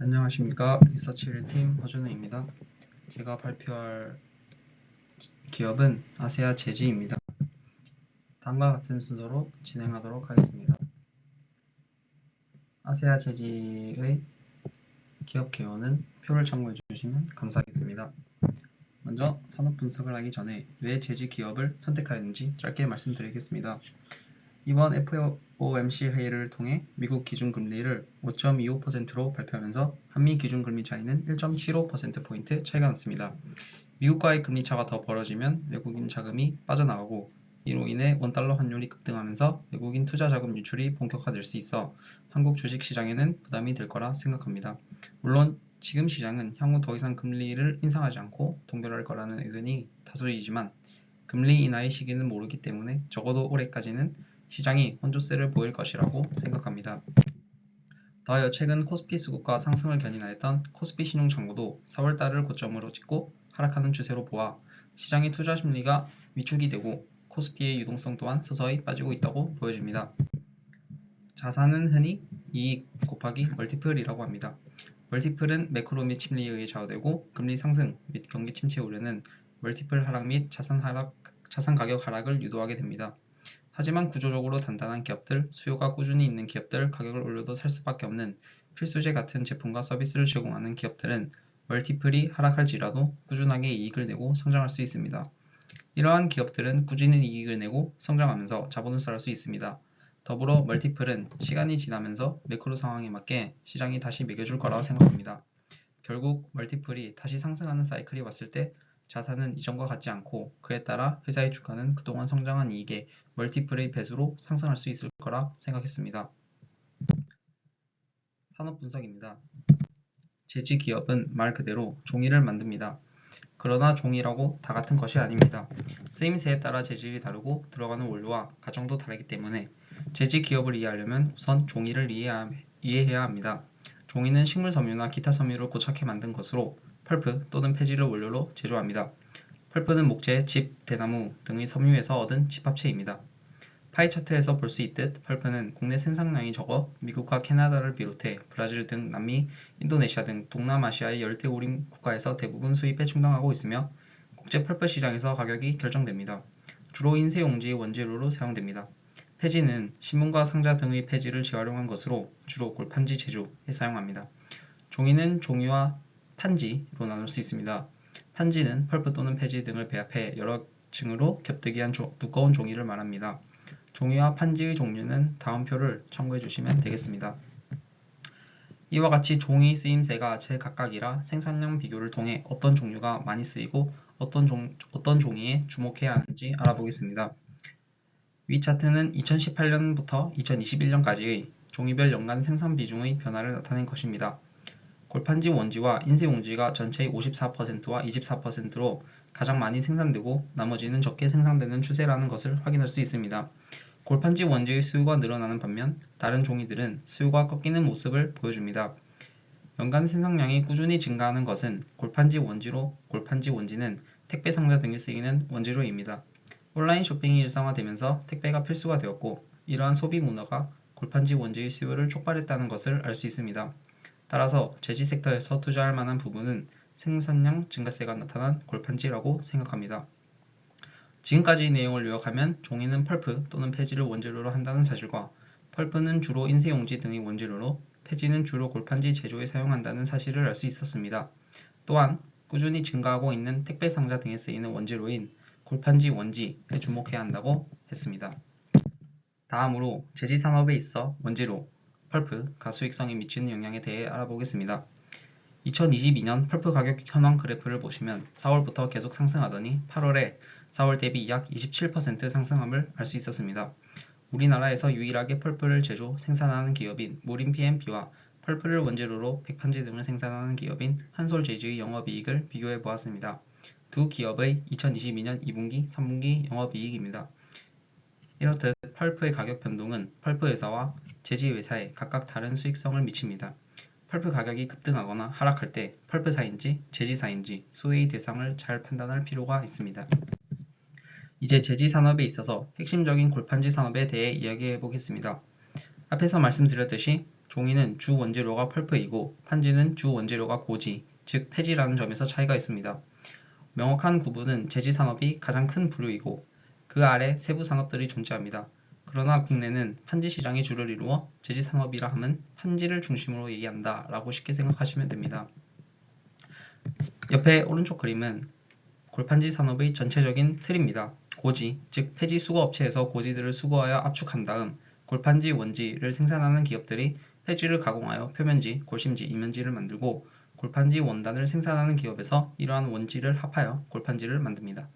안녕하십니까. 리서치 1팀 허준우입니다. 제가 발표할 기업은 아세아 제지입니다. 다음과 같은 순서로 진행하도록 하겠습니다. 아세아 제지의 기업 개요는 표를 참고해 주시면 감사하겠습니다. 먼저 산업 분석을 하기 전에 왜 제지 기업을 선택하였는지 짧게 말씀드리겠습니다. 이번 FOMC 회의를 통해 미국 기준금리를 5.25%로 발표하면서 한미 기준금리 차이는 1.75%포인트 차이가 났습니다. 미국과의 금리 차가 더 벌어지면 외국인 자금이 빠져나가고 이로 인해 원달러 환율이 급등하면서 외국인 투자 자금 유출이 본격화될 수 있어 한국 주식시장에는 부담이 될 거라 생각합니다. 물론 지금 시장은 향후 더 이상 금리를 인상하지 않고 동결할 거라는 의견이 다수이지만 금리 인하의 시기는 모르기 때문에 적어도 올해까지는 시장이 혼조세를 보일 것이라고 생각합니다. 더하여 최근 코스피 수급과 상승을 견인하였던 코스피 신용정보도 4월달을 고점으로 찍고 하락하는 추세로 보아 시장의 투자 심리가 위축이 되고 코스피의 유동성 또한 서서히 빠지고 있다고 보여집니다. 자산은 흔히 이익 곱하기 멀티플이라고 합니다. 멀티플은 매크로 및 심리에 의해 좌우되고 금리 상승 및 경기 침체 우려는 멀티플 하락 및 자산 가격 하락을 유도하게 됩니다. 하지만 구조적으로 단단한 기업들, 수요가 꾸준히 있는 기업들, 가격을 올려도 살 수밖에 없는 필수재 같은 제품과 서비스를 제공하는 기업들은 멀티플이 하락할지라도 꾸준하게 이익을 내고 성장할 수 있습니다. 이러한 기업들은 꾸준히 이익을 내고 성장하면서 자본을 쌓을 수 있습니다. 더불어 멀티플은 시간이 지나면서 매크로 상황에 맞게 시장이 다시 매겨줄 거라고 생각합니다. 결국 멀티플이 다시 상승하는 사이클이 왔을 때 자산은 이전과 같지 않고 그에 따라 회사의 주가는 그동안 성장한 이익의 멀티플의 배수로 상승할 수 있을 거라 생각했습니다. 산업 분석입니다. 제지 기업은 말 그대로 종이를 만듭니다. 그러나 종이라고 다 같은 것이 아닙니다. 쓰임새에 따라 재질이 다르고 들어가는 원료와 과정도 다르기 때문에 제지 기업을 이해하려면 우선 종이를 이해해야 합니다. 종이는 식물 섬유나 기타 섬유를 고착해 만든 것으로 펄프 또는 폐지를 원료로 제조합니다. 펄프는 목재, 짚, 대나무 등의 섬유에서 얻은 집합체입니다. 파이 차트에서 볼 수 있듯 펄프는 국내 생산량이 적어 미국과 캐나다를 비롯해 브라질 등 남미, 인도네시아 등 동남아시아의 열대우림 국가에서 대부분 수입에 충당하고 있으며 국제 펄프 시장에서 가격이 결정됩니다. 주로 인쇄 용지의 원재료로 사용됩니다. 폐지는 신문과 상자 등의 폐지를 재활용한 것으로 주로 골판지 제조에 사용합니다. 종이는 종이와 판지로 나눌 수 있습니다. 판지는 펄프 또는 폐지 등을 배합해 여러 층으로 겹뜨기 한 두꺼운 종이를 말합니다. 종이와 판지의 종류는 다음 표를 참고해 주시면 되겠습니다. 이와 같이 종이 쓰임새가 제각각이라 생산량 비교를 통해 어떤 종류가 많이 쓰이고 어떤 종이에 주목해야 하는지 알아보겠습니다. 위 차트는 2018년부터 2021년까지의 종이별 연간 생산 비중의 변화를 나타낸 것입니다. 골판지 원지와 인쇄 용지가 전체의 54%와 24%로 가장 많이 생산되고 나머지는 적게 생산되는 추세라는 것을 확인할 수 있습니다. 골판지 원지의 수요가 늘어나는 반면 다른 종이들은 수요가 꺾이는 모습을 보여줍니다. 연간 생산량이 꾸준히 증가하는 것은 골판지 원지는 택배 상자 등에 쓰이는 원재료입니다. 온라인 쇼핑이 일상화되면서 택배가 필수가 되었고 이러한 소비 문화가 골판지 원지의 수요를 촉발했다는 것을 알 수 있습니다. 따라서 제지 섹터에서 투자할 만한 부분은 생산량 증가세가 나타난 골판지라고 생각합니다. 지금까지의 내용을 요약하면 종이는 펄프 또는 폐지를 원재료로 한다는 사실과 펄프는 주로 인쇄용지 등의 원재료로 폐지는 주로 골판지 제조에 사용한다는 사실을 알 수 있었습니다. 또한 꾸준히 증가하고 있는 택배 상자 등에 쓰이는 원재료인 골판지 원지에 주목해야 한다고 했습니다. 다음으로 제지 산업에 있어 원재료, 펄프가 수익성에 미치는 영향에 대해 알아보겠습니다. 2022년 펄프 가격 현황 그래프를 보시면 4월부터 계속 상승하더니 8월에 4월 대비 약 27% 상승함을 알 수 있었습니다. 우리나라에서 유일하게 펄프를 제조, 생산하는 기업인 모린 PMP와 펄프를 원재료로 백판지 등을 생산하는 기업인 한솔제주의 영업이익을 비교해 보았습니다. 두 기업의 2022년 2분기, 3분기 영업이익입니다. 이렇듯 펄프의 가격 변동은 펄프 회사와 제지 회사에 각각 다른 수익성을 미칩니다. 펄프 가격이 급등하거나 하락할 때 펄프사인지 제지사인지 수혜의 대상을 잘 판단할 필요가 있습니다. 이제 제지 산업에 있어서 핵심적인 골판지 산업에 대해 이야기해 보겠습니다. 앞에서 말씀드렸듯이 종이는 주 원재료가 펄프이고 판지는 주 원재료가 고지, 즉 폐지라는 점에서 차이가 있습니다. 명확한 구분은 제지산업이 가장 큰 부류이고 그 아래 세부 산업들이 존재합니다. 그러나 국내는 판지 시장이 주를 이루어 제지산업이라 함은 판지를 중심으로 얘기한다 라고 쉽게 생각하시면 됩니다. 옆에 오른쪽 그림은 골판지 산업의 전체적인 틀입니다. 고지, 즉 폐지 수거 업체에서 고지들을 수거하여 압축한 다음 골판지 원지를 생산하는 기업들이 폐지를 가공하여 표면지, 골심지, 이면지를 만들고 골판지 원단을 생산하는 기업에서 이러한 원지를 합하여 골판지를 만듭니다.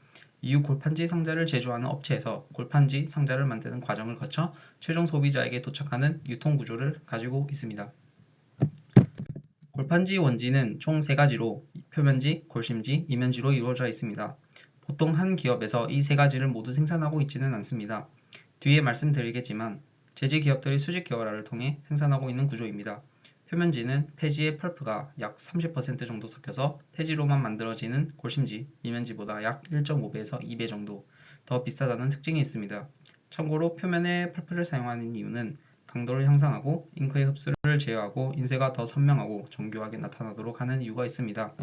이후 골판지 상자를 제조하는 업체에서 골판지 상자를 만드는 과정을 거쳐 최종 소비자에게 도착하는 유통구조를 가지고 있습니다. 골판지 원지는 총 3가지로 표면지, 골심지, 이면지로 이루어져 있습니다. 보통 한 기업에서 이 3가지를 모두 생산하고 있지는 않습니다. 뒤에 말씀드리겠지만 제지 기업들이 수직 계열화를 통해 생산하고 있는 구조입니다. 표면지는 폐지의 펄프가 약 30% 정도 섞여서 폐지로만 만들어지는 골심지, 이면지보다 약 1.5배에서 2배 정도 더 비싸다는 특징이 있습니다. 참고로 표면에 펄프를 사용하는 이유는 강도를 향상하고 잉크의 흡수를 제어하고 인쇄가 더 선명하고 정교하게 나타나도록 하는 이유가 있습니다.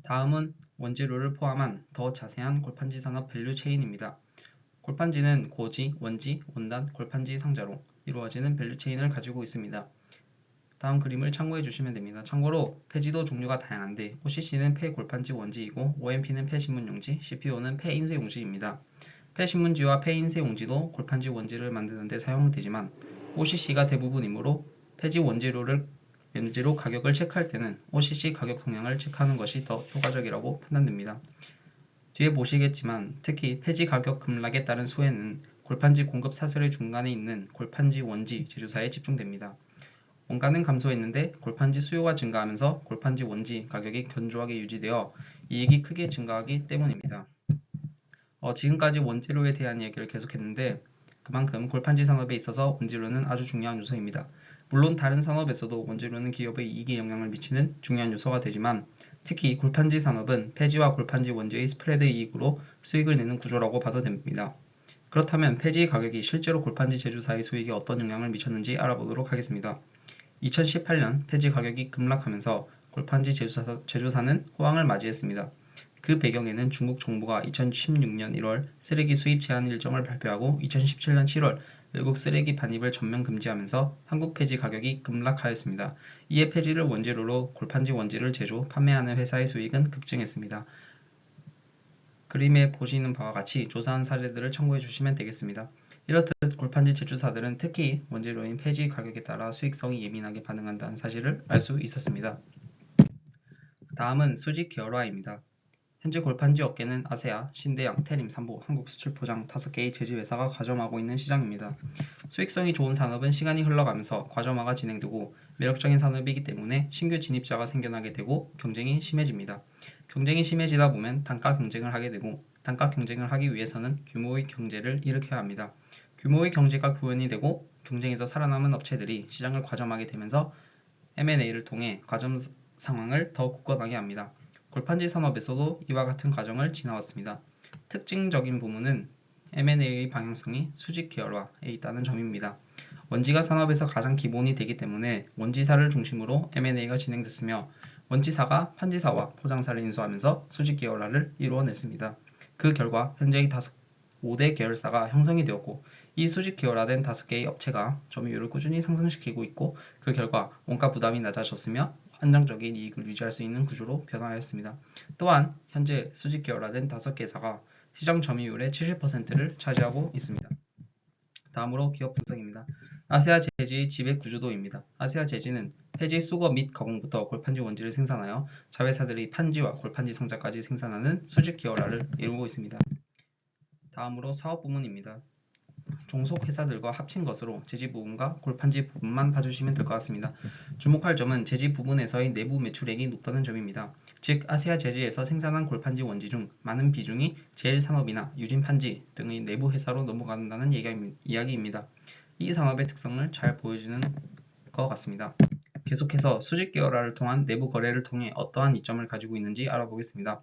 다음은 원재료를 포함한 더 자세한 골판지 산업 밸류 체인입니다. 골판지는 고지, 원지, 원단, 골판지 상자로 이루어지는 밸류 체인을 가지고 있습니다. 다음 그림을 참고해 주시면 됩니다. 참고로 폐지도 종류가 다양한데 OCC는 폐골판지 원지이고 OMP는 폐신문용지, CPO는 폐인쇄용지입니다. 폐신문지와 폐인쇄용지도 골판지 원지를 만드는 데 사용되지만 OCC가 대부분이므로 폐지 원재료를 원재료 가격을 체크할 때는 OCC 가격 동향을 체크하는 것이 더 효과적이라고 판단됩니다. 뒤에 보시겠지만 특히 폐지 가격 급락에 따른 수혜는 골판지 공급 사슬의 중간에 있는 골판지 원지 제조사에 집중됩니다. 원가는 감소했는데 골판지 수요가 증가하면서 골판지 원지 가격이 견조하게 유지되어 이익이 크게 증가하기 때문입니다. 지금까지 원재료에 대한 얘기를 계속했는데 그만큼 골판지 산업에 있어서 원재료는 아주 중요한 요소입니다. 물론 다른 산업에서도 원재료는 기업의 이익에 영향을 미치는 중요한 요소가 되지만 특히 골판지 산업은 폐지와 골판지 원지의 스프레드 이익으로 수익을 내는 구조라고 봐도 됩니다. 그렇다면 폐지 가격이 실제로 골판지 제조사의 수익에 어떤 영향을 미쳤는지 알아보도록 하겠습니다. 2018년 폐지 가격이 급락하면서 골판지 제조사는 호황을 맞이했습니다. 그 배경에는 중국 정부가 2016년 1월 쓰레기 수입 제한 일정을 발표하고 2017년 7월 외국 쓰레기 반입을 전면 금지하면서 한국 폐지 가격이 급락하였습니다. 이에 폐지를 원재료로 골판지 원지를 제조, 판매하는 회사의 수익은 급증했습니다. 그림에 보시는 바와 같이 조사한 사례들을 참고해 주시면 되겠습니다. 이렇듯 골판지 제조사들은 특히 원재료인 폐지 가격에 따라 수익성이 예민하게 반응한다는 사실을 알 수 있었습니다. 다음은 수직 계열화입니다. 현재 골판지 업계는 아세아, 신대양, 태림, 삼보, 한국수출포장 5개의 제지회사가 과점하고 있는 시장입니다. 수익성이 좋은 산업은 시간이 흘러가면서 과점화가 진행되고 매력적인 산업이기 때문에 신규 진입자가 생겨나게 되고 경쟁이 심해집니다. 경쟁이 심해지다 보면 단가 경쟁을 하게 되고 단가 경쟁을 하기 위해서는 규모의 경제를 일으켜야 합니다. 규모의 경제가 구현이 되고 경쟁에서 살아남은 업체들이 시장을 과점하게 되면서 M&A를 통해 과점 상황을 더 굳건하게 합니다. 골판지 산업에서도 이와 같은 과정을 지나왔습니다. 특징적인 부분은 M&A의 방향성이 수직 계열화에 있다는 점입니다. 원지가 산업에서 가장 기본이 되기 때문에 원지사를 중심으로 M&A가 진행됐으며 원지사가 판지사와 포장사를 인수하면서 수직 계열화를 이루어냈습니다. 그 결과 현재 5대 계열사가 형성이 되었고 이 수직 계열화된 5개의 업체가 점유율을 꾸준히 상승시키고 있고 그 결과 원가 부담이 낮아졌으며 안정적인 이익을 유지할 수 있는 구조로 변화하였습니다. 또한 현재 수직 계열화된 5개사가 시장 점유율의 70%를 차지하고 있습니다. 다음으로 기업 분석입니다. 아세아 제지의 지배 구조도입니다. 아세아 제지는 폐지 수거 및 가공부터 골판지 원지를 생산하여 자회사들의 판지와 골판지 상자까지 생산하는 수직 계열화를 이루고 있습니다. 다음으로 사업 부문입니다. 종속 회사들과 합친 것으로 제지 부분과 골판지 부분만 봐주시면 될 것 같습니다. 주목할 점은 제지 부분에서의 내부 매출액이 높다는 점입니다. 즉 아세아 제지에서 생산한 골판지 원지 중 많은 비중이 제일산업이나 유진판지 등의 내부 회사로 넘어간다는 이야기입니다. 이 산업의 특성을 잘 보여주는 것 같습니다. 계속해서 수직 계열화를 통한 내부 거래를 통해 어떠한 이점을 가지고 있는지 알아보겠습니다.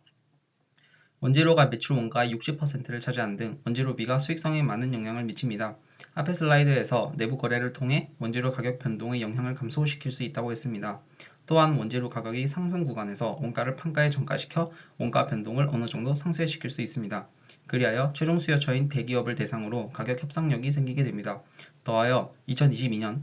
원재료가 매출 원가의 60%를 차지하는 등 원재료비가 수익성에 많은 영향을 미칩니다. 앞의 슬라이드에서 내부 거래를 통해 원재료 가격 변동의 영향을 감소시킬 수 있다고 했습니다. 또한 원재료 가격이 상승 구간에서 원가를 판가에 전가시켜 원가 변동을 어느 정도 상쇄시킬 수 있습니다. 그리하여 최종 수요처인 대기업을 대상으로 가격 협상력이 생기게 됩니다. 더하여 2020년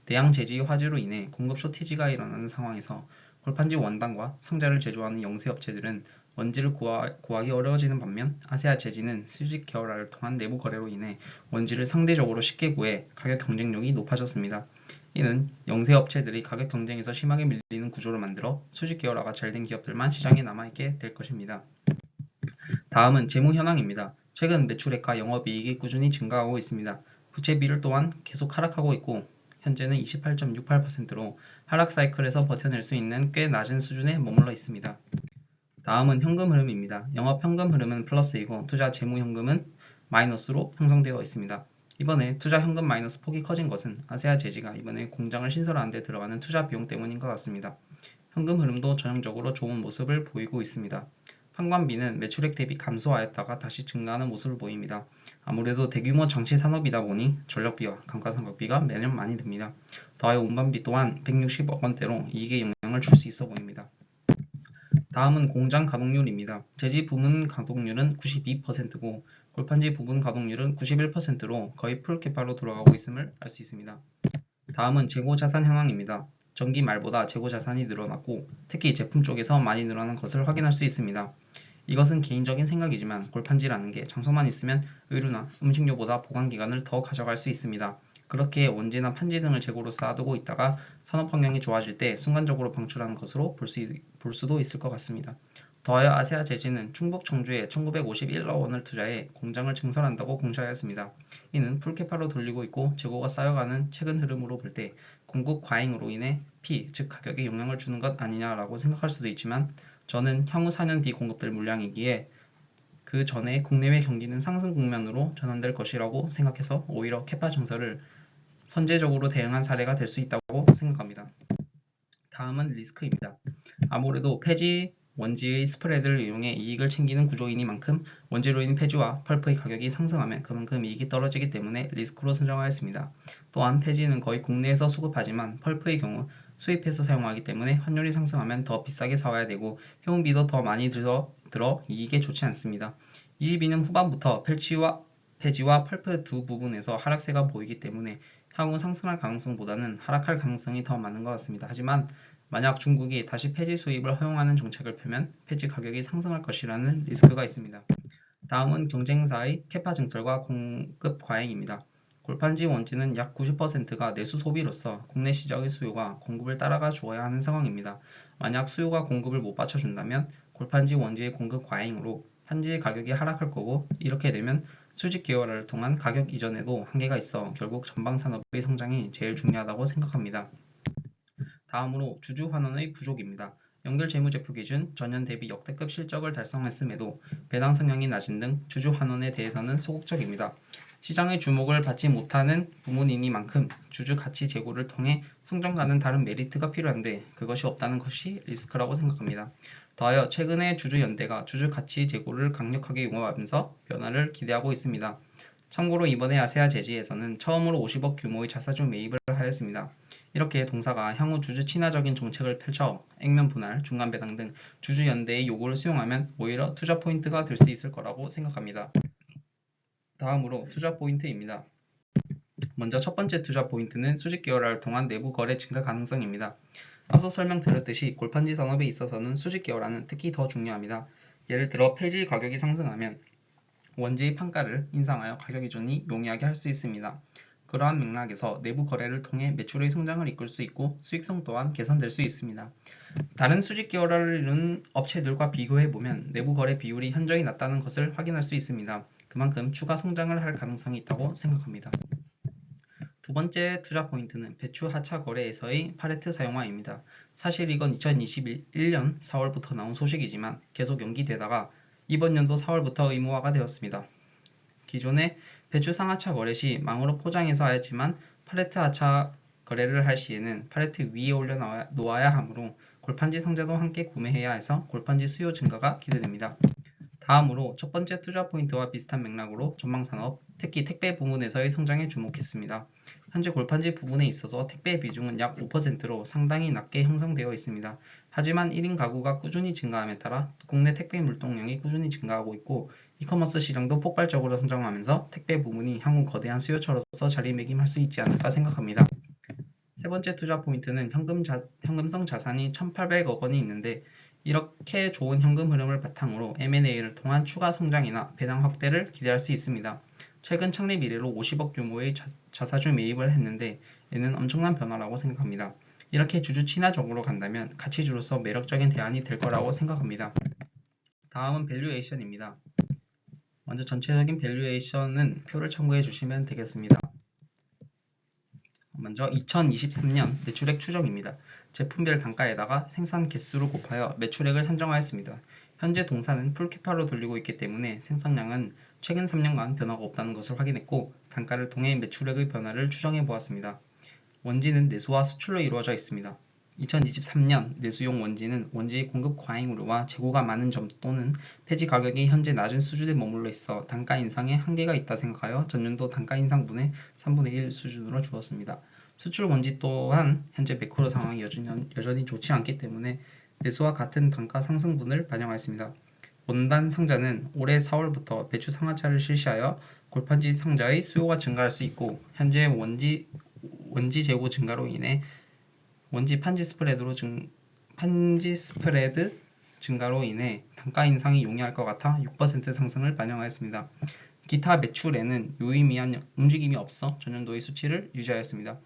대양 제지 화재로 인해 공급 쇼티지가 일어나는 상황에서 골판지 원단과 상자를 제조하는 영세 업체들은 원지를 구하기 어려워지는 반면 아세아 제지는 수직 계열화를 통한 내부 거래로 인해 원지를 상대적으로 쉽게 구해 가격 경쟁력이 높아졌습니다. 이는 영세 업체들이 가격 경쟁에서 심하게 밀리는 구조를 만들어 수직 계열화가 잘 된 기업들만 시장에 남아있게 될 것입니다. 다음은 재무 현황입니다. 최근 매출액과 영업이익이 꾸준히 증가하고 있습니다. 부채비율 또한 계속 하락하고 있고 현재는 28.68%로 하락 사이클에서 버텨낼 수 있는 꽤 낮은 수준에 머물러 있습니다. 다음은 현금 흐름입니다. 영업 현금 흐름은 플러스이고 투자 재무 현금은 마이너스로 형성되어 있습니다. 이번에 투자 현금 마이너스 폭이 커진 것은 아세아 제지가 이번에 공장을 신설하는 데 들어가는 투자 비용 때문인 것 같습니다. 현금 흐름도 전형적으로 좋은 모습을 보이고 있습니다. 판관비는 매출액 대비 감소하였다가 다시 증가하는 모습을 보입니다. 아무래도 대규모 장치 산업이다 보니 전력비와 감가상각비가 매년 많이 듭니다. 더하여 운반비 또한 160억 원대로 이익에 영향을 줄 수 있어 보입니다. 다음은 공장 가동률입니다. 제지 부문 가동률은 92%고 골판지 부분 가동률은 91%로 거의 풀캐파로 돌아가고 있음을 알 수 있습니다. 다음은 재고자산 현황입니다. 전기 말보다 재고자산이 늘어났고 특히 제품 쪽에서 많이 늘어난 것을 확인할 수 있습니다. 이것은 개인적인 생각이지만 골판지라는 게 장소만 있으면 의류나 음식료보다 보관기간을 더 가져갈 수 있습니다. 그렇게 원재나 판지 등을 재고로 쌓아두고 있다가 산업 환경이 좋아질 때 순간적으로 방출하는 것으로 볼 수도 있을 것 같습니다. 더하여 아세아 제지는 충북 청주에 1951억 원을 투자해 공장을 증설한다고 공시하였습니다. 이는 풀캐파로 돌리고 있고 재고가 쌓여가는 최근 흐름으로 볼 때 공급 과잉으로 인해 즉 가격에 영향을 주는 것 아니냐라고 생각할 수도 있지만 저는 향후 4년 뒤 공급될 물량이기에 그 전에 국내외 경기는 상승 국면으로 전환될 것이라고 생각해서 오히려 캐파 증설을 선제적으로 대응한 사례가 될 수 있다고 생각합니다. 다음은 리스크입니다. 아무래도 폐지 원지의 스프레드를 이용해 이익을 챙기는 구조이니만큼 원재료인 폐지와 펄프의 가격이 상승하면 그만큼 이익이 떨어지기 때문에 리스크로 선정하였습니다. 또한 폐지는 거의 국내에서 수급하지만 펄프의 경우 수입해서 사용하기 때문에 환율이 상승하면 더 비싸게 사와야 되고 해운비도 더 많이 들어 이익에 좋지 않습니다. 22년 후반부터 폐지와 펄프 두 부분에서 하락세가 보이기 때문에 향후 상승할 가능성보다는 하락할 가능성이 더 많은 것 같습니다. 하지만 만약 중국이 다시 폐지 수입을 허용하는 정책을 펴면 폐지 가격이 상승할 것이라는 리스크가 있습니다. 다음은 경쟁사의 캐파 증설과 공급 과잉입니다. 골판지 원지는 약 90%가 내수 소비로서 국내 시장의 수요가 공급을 따라가 주어야 하는 상황입니다. 만약 수요가 공급을 못 받쳐준다면 골판지 원지의 공급 과잉으로 현지의 가격이 하락할 거고 이렇게 되면 수직 계열화를 통한 가격 이전에도 한계가 있어 결국 전방 산업의 성장이 제일 중요하다고 생각합니다. 다음으로 주주 환원의 부족입니다. 연결 재무제표 기준 전년 대비 역대급 실적을 달성했음에도 배당 성향이 낮은 등 주주 환원에 대해서는 소극적입니다. 시장의 주목을 받지 못하는 부문이니만큼 주주 가치 제고를 통해 성장가는 다른 메리트가 필요한데 그것이 없다는 것이 리스크라고 생각합니다. 더하여 최근에 주주연대가 주주 가치 제고를 강력하게 융화하면서 변화를 기대하고 있습니다. 참고로 이번에 아세아 제지에서는 처음으로 50억 규모의 자사주 매입을 하였습니다. 이렇게 동사가 향후 주주 친화적인 정책을 펼쳐 액면 분할, 중간 배당 등 주주 연대의 요구를 수용하면 오히려 투자 포인트가 될 수 있을 거라고 생각합니다. 다음으로 투자 포인트입니다. 먼저 첫 번째 투자 포인트는 수직 계열화를 통한 내부 거래 증가 가능성입니다. 앞서 설명드렸듯이 골판지 산업에 있어서는 수직 계열화는 특히 더 중요합니다. 예를 들어 폐지 가격이 상승하면 원재의 판가를 인상하여 가격 이전이 용이하게 할 수 있습니다. 그러한 맥락에서 내부 거래를 통해 매출의 성장을 이끌 수 있고 수익성 또한 개선될 수 있습니다. 다른 수직 계열화를 이루는 업체들과 비교해보면 내부 거래 비율이 현저히 낮다는 것을 확인할 수 있습니다. 그만큼 추가 성장을 할 가능성이 있다고 생각합니다. 두 번째 투자 포인트는 배추 하차 거래에서의 팔레트 사용화입니다. 사실 이건 2021년 4월부터 나온 소식이지만 계속 연기되다가 이번 연도 4월부터 의무화가 되었습니다. 기존에 배추 상하차 거래 시 망으로 포장해서 하였지만 팔레트 하차 거래를 할 시에는 팔레트 위에 올려놓아야 하므로 골판지 상자도 함께 구매해야 해서 골판지 수요 증가가 기대됩니다. 다음으로 첫 번째 투자 포인트와 비슷한 맥락으로 전망산업, 특히 택배 부문에서의 성장에 주목했습니다. 현재 골판지 부분에 있어서 택배 비중은 약 5%로 상당히 낮게 형성되어 있습니다. 하지만 1인 가구가 꾸준히 증가함에 따라 국내 택배 물동량이 꾸준히 증가하고 있고 이커머스 시장도 폭발적으로 성장하면서 택배 부문이 향후 거대한 수요처로서 자리매김할 수 있지 않을까 생각합니다. 세 번째 투자 포인트는 현금성 자산이 1,800억 원이 있는데 이렇게 좋은 현금 흐름을 바탕으로 M&A를 통한 추가 성장이나 배당 확대를 기대할 수 있습니다. 최근 창립 이래로 50억 규모의 자사주 매입을 했는데 이는 엄청난 변화라고 생각합니다. 이렇게 주주 친화적으로 간다면 가치주로서 매력적인 대안이 될 거라고 생각합니다. 다음은 밸류에이션입니다. 먼저 전체적인 밸류에이션은 표를 참고해 주시면 되겠습니다. 먼저 2023년 매출액 추정입니다. 제품별 단가에다가 생산 개수를 곱하여 매출액을 산정하였습니다. 현재 동사는 풀캐파로 돌리고 있기 때문에 생산량은 최근 3년간 변화가 없다는 것을 확인했고 단가를 통해 매출액의 변화를 추정해 보았습니다. 원지는 내수와 수출로 이루어져 있습니다. 2023년 내수용 원지는 원지 공급 과잉 우려와 재고가 많은 점 또는 폐지 가격이 현재 낮은 수준에 머물러 있어 단가 인상에 한계가 있다 생각하여 전년도 단가 인상분의 3분의 1 수준으로 주었습니다. 수출 원지 또한 현재 매크로 상황이 여전히 좋지 않기 때문에 내수와 같은 단가 상승분을 반영하였습니다. 원단 상자는 올해 4월부터 배추 상하차를 실시하여 골판지 상자의 수요가 증가할 수 있고 현재 원지 재고 증가로 인해 원지 판지 스프레드 증가로 인해 단가 인상이 용이할 것 같아 6% 상승을 반영하였습니다. 기타 매출에는 유의미한 움직임이 없어 전년도의 수치를 유지하였습니다.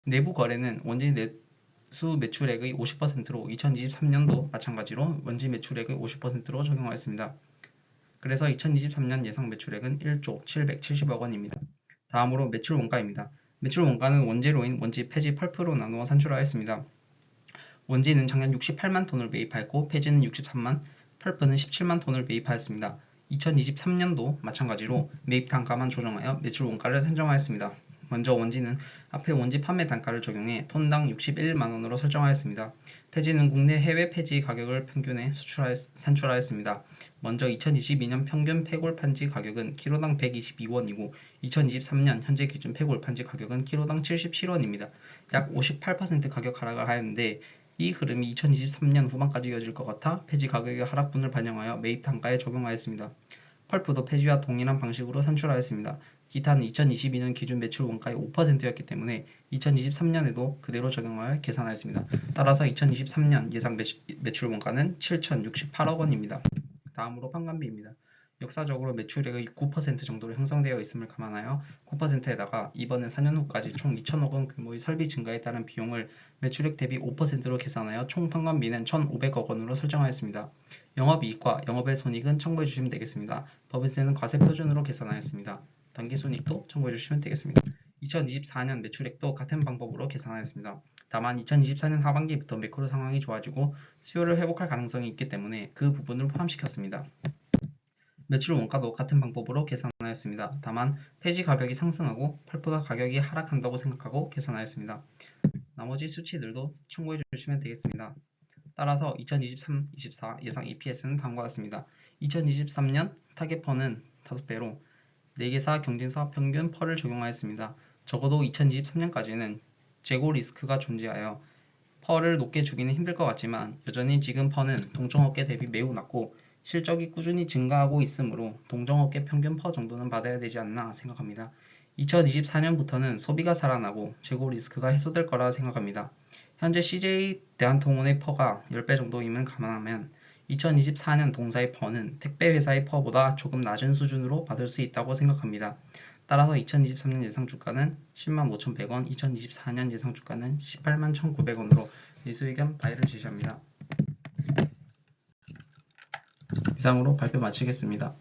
내부 거래는 원지 내수 매출액의 50%로 2023년도 마찬가지로 원지 매출액의 50%로 적용하였습니다. 그래서 2023년 예상 매출액은 1조 770억 원입니다. 다음으로 매출 원가입니다. 매출 원가는 원재료인 원지, 폐지, 펄프로 나누어 산출하였습니다. 원지는 작년 68만 톤을 매입하였고 폐지는 63만, 펄프는 17만 톤을 매입하였습니다. 2023년도 마찬가지로 매입 단가만 조정하여 매출 원가를 산정하였습니다. 먼저 원지는 앞에 원지 판매 단가를 적용해 톤당 61만원으로 설정하였습니다. 폐지는 국내 해외 폐지 가격을 평균해 산출하였습니다. 먼저 2022년 평균 폐골 판지 가격은 키로당 122원이고 2023년 현재 기준 폐골 판지 가격은 키로당 77원입니다. 약 58% 가격 하락을 하였는데 이 흐름이 2023년 후반까지 이어질 것 같아 폐지 가격의 하락분을 반영하여 매입 단가에 적용하였습니다. 펄프도 폐지와 동일한 방식으로 산출하였습니다. 기타는 2022년 기준 매출 원가의 5%였기 때문에 2023년에도 그대로 적용하여 계산하였습니다. 따라서 2023년 예상 매출 원가는 7,068억 원입니다. 다음으로 판관비입니다. 역사적으로 매출액의 9% 정도로 형성되어 있음을 감안하여 9%에다가 이번에 4년 후까지 총 2천억 원 규모의 설비 증가에 따른 비용을 매출액 대비 5%로 계산하여 총 판관비는 1,500억 원으로 설정하였습니다. 영업이익과 영업외 손익은 참고해 주시면 되겠습니다. 법인세는 과세 표준으로 계산하였습니다. 당기순이익도 참고해 주시면 되겠습니다. 2024년 매출액도 같은 방법으로 계산하였습니다. 다만 2024년 하반기부터 매크로 상황이 좋아지고 수요를 회복할 가능성이 있기 때문에 그 부분을 포함시켰습니다. 매출 원가도 같은 방법으로 계산하였습니다. 다만 폐지 가격이 상승하고 펄프가 가격이 하락한다고 생각하고 계산하였습니다. 나머지 수치들도 참고해 주시면 되겠습니다. 따라서 2023-24 예상 EPS는 다음과 같습니다. 2023년 타겟퍼는 5배로 4개사 경쟁사 평균 펄을 적용하였습니다. 적어도 2023년까지는 재고 리스크가 존재하여 펄을 높게 주기는 힘들 것 같지만 여전히 지금 펄은 동종업계 대비 매우 낮고 실적이 꾸준히 증가하고 있으므로 동종업계 평균 퍼 정도는 받아야 되지 않나 생각합니다. 2024년부터는 소비가 살아나고 재고 리스크가 해소될 거라 생각합니다. 현재 CJ 대한통운의 퍼가 10배 정도임을 감안하면 2024년 동사의 퍼는 택배 회사의 퍼보다 조금 낮은 수준으로 받을 수 있다고 생각합니다. 따라서 2023년 예상 주가는 10만 5,100원, 2024년 예상 주가는 18만 1,900원으로 매수 의견 바이를 제시합니다. 이상으로 발표 마치겠습니다.